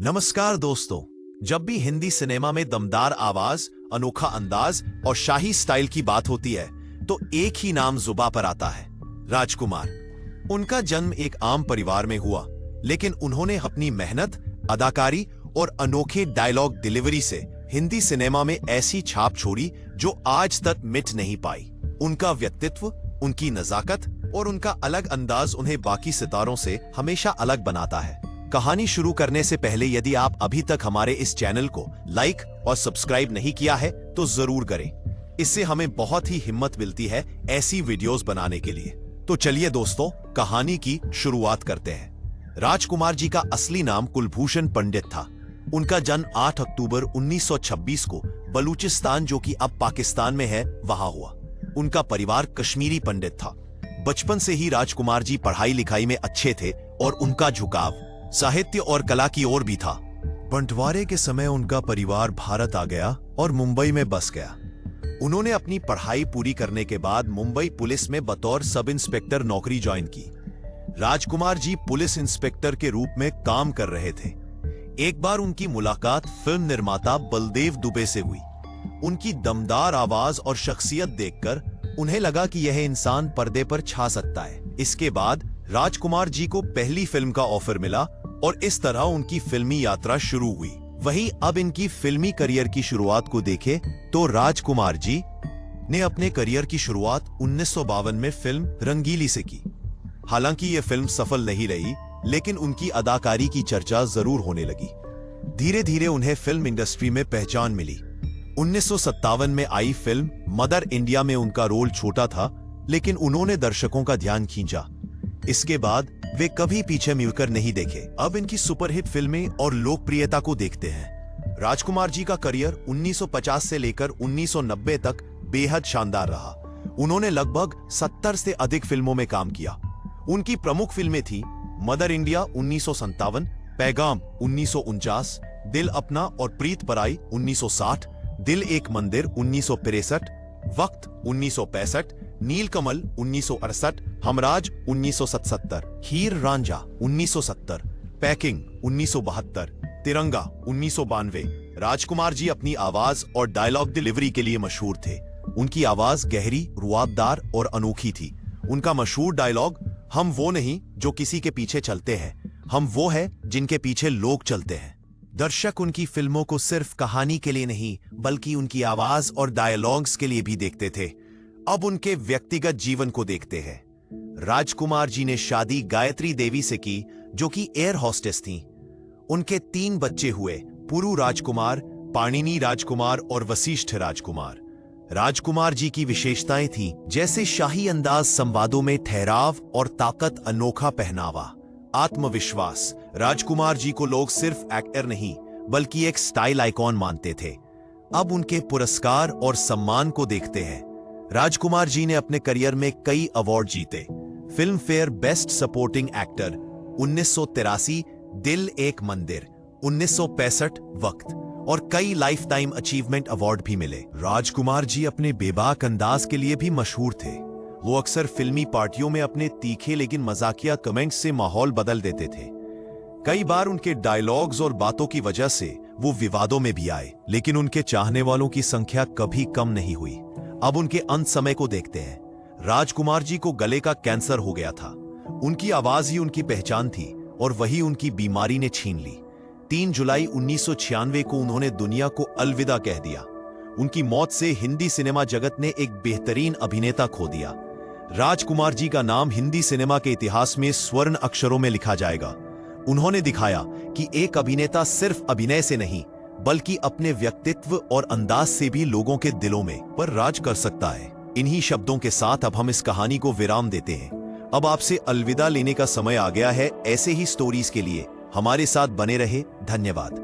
नमस्कार दोस्तों, जब भी हिंदी सिनेमा में दमदार आवाज, अनोखा अंदाज और शाही स्टाइल की बात होती है तो एक ही नाम जुबां पर आता है, राजकुमार। उनका जन्म एक आम परिवार में हुआ, लेकिन उन्होंने अपनी मेहनत, अदाकारी और अनोखे डायलॉग डिलीवरी से हिंदी सिनेमा में ऐसी छाप छोड़ी जो आज तक मिट नहीं पाई। उनका व्यक्तित्व, उनकी नजाकत और उनका अलग अंदाज उन्हें बाकी सितारों से हमेशा अलग बनाता है। कहानी शुरू करने से पहले यदि आप अभी तक हमारे इस चैनल को लाइक और सब्सक्राइब नहीं किया है तो जरूर करें। इससे हमें बहुत ही हिम्मत मिलती है ऐसी वीडियोस बनाने के लिए। तो चलिए दोस्तों, कहानी की शुरुआत करते हैं। राजकुमार जी का असली नाम कुलभूषण पंडित था। उनका जन्म 8 अक्टूबर 1926 को बलूचिस्तान, जो कि अब पाकिस्तान में है, वहां हुआ। उनका परिवार कश्मीरी पंडित था। बचपन से ही राजकुमार जी पढ़ाई लिखाई में अच्छे थे और उनका झुकाव साहित्य और कला की ओर भी था। बंटवारे के समय उनका परिवार भारत आ गया और मुंबई में बस गया। उन्होंने अपनी पढ़ाई पूरी करने के बाद मुंबई पुलिस में बतौर सब इंस्पेक्टर नौकरी ज्वाइन की। राजकुमार जी पुलिस इंस्पेक्टर के रूप में काम कर रहे थे। एक बार उनकी मुलाकात फिल्म निर्माता बलदेव दुबे से हुई। उनकी दमदार आवाज और शख्सियत देखकर उन्हें लगा कि यह इंसान पर्दे पर छा सकता है। इसके बाद राजकुमार जी को पहली फिल्म का ऑफर मिला और इस तरह उनकी फिल्मी यात्रा शुरू हुई। वहीं अब इनकी फिल्मी करियर की शुरुआत को देखें तो राजकुमार जी ने अपने करियर की शुरुआत 1952 में फिल्म रंगीली से की। हालांकि यह फिल्म सफल नहीं रही, लेकिन उनकी अदाकारी की चर्चा जरूर होने लगी। धीरे धीरे उन्हें फिल्म इंडस्ट्री में पहचान मिली। 1957 में आई फिल्म मदर इंडिया में उनका रोल छोटा था, लेकिन उन्होंने दर्शकों का ध्यान खींचा। इसके बाद वे कभी पीछे मुड़कर नहीं देखे। अब इनकी सुपरहिट फिल्में और लोकप्रियता को देखते हैं। राजकुमार जी का करियर 1950 से लेकर 1990 तक बेहद शानदार रहा। उन्होंने लगभग 70 से अधिक फिल्मों में काम किया। उनकी प्रमुख फिल्में थी मदर इंडिया 1957, पैगाम 1949, दिल अपना और प्रीत पराई 1960, दिल एक मंदिर 1963, वक्त 1965, नीलकमल 1968, हमराज 1977, हीर रांझा 1970, पैकिंग 1972, तिरंगा 1992। राजकुमार जी अपनी आवाज और डायलॉग डिलीवरी के लिए मशहूर थे। उनकी आवाज गहरी, रुआबदार और अनोखी थी। उनका मशहूर डायलॉग, हम वो नहीं जो किसी के पीछे चलते हैं, हम वो है जिनके पीछे लोग चलते हैं। दर्शक उनकी फिल्मों को सिर्फ कहानी के लिए नहीं, बल्कि उनकी आवाज और डायलॉग्स के लिए भी देखते थे। अब उनके व्यक्तिगत जीवन को देखते हैं। राजकुमार जी ने शादी गायत्री देवी से की, जो कि एयर होस्टेस थीं। उनके 3 बच्चे हुए, पुरु राजकुमार, पाणिनी राजकुमार और वशिष्ठ राजकुमार। राजकुमार जी की विशेषताएं थीं जैसे शाही अंदाज, संवादों में ठहराव और ताकत, अनोखा पहनावा, आत्मविश्वास। राजकुमार जी को लोग सिर्फ एक्टर नहीं, बल्कि एक स्टाइल आइकॉन मानते थे। अब उनके पुरस्कार और सम्मान को देखते हैं। राजकुमार जी ने अपने करियर में कई अवार्ड जीते। Film fair best supporting actor 1983, दिल एक मंदिर 1965, वक्त, और कई लाइफ टाइम अचीवमेंट अवार्ड भी मिले। राजकुमार जी अपने बेबाक अंदाज के लिए भी मशहूर थे। वो अक्सर फिल्मी पार्टियों में अपने तीखे लेकिन मजाकिया कमेंट्स से माहौल बदल देते थे। कई बार उनके डायलॉग्स और बातों की वजह से वो विवादों में भी आए, लेकिन उनके चाहने वालों की संख्या कभी कम नहीं हुई। अब उनके अंत समय को देखते हैं। राजकुमार जी को गले का कैंसर हो गया था। उनकी आवाज ही उनकी पहचान थी और वही उनकी बीमारी ने छीन ली। 3 जुलाई 1996 को उन्होंने दुनिया को अलविदा कह दिया। उनकी मौत से हिंदी सिनेमा जगत ने एक बेहतरीन अभिनेता खो दिया। राजकुमार जी का नाम हिंदी सिनेमा के इतिहास में स्वर्ण अक्षरों में लिखा जाएगा। उन्होंने दिखाया कि एक अभिनेता सिर्फ अभिनय से नहीं, बल्कि अपने व्यक्तित्व और अंदाज से भी लोगों के दिलों में पर राज कर सकता है। इन्हीं शब्दों के साथ अब हम इस कहानी को विराम देते हैं। अब आपसे अलविदा लेने का समय आ गया है। ऐसे ही स्टोरीज के लिए हमारे साथ बने रहे। धन्यवाद।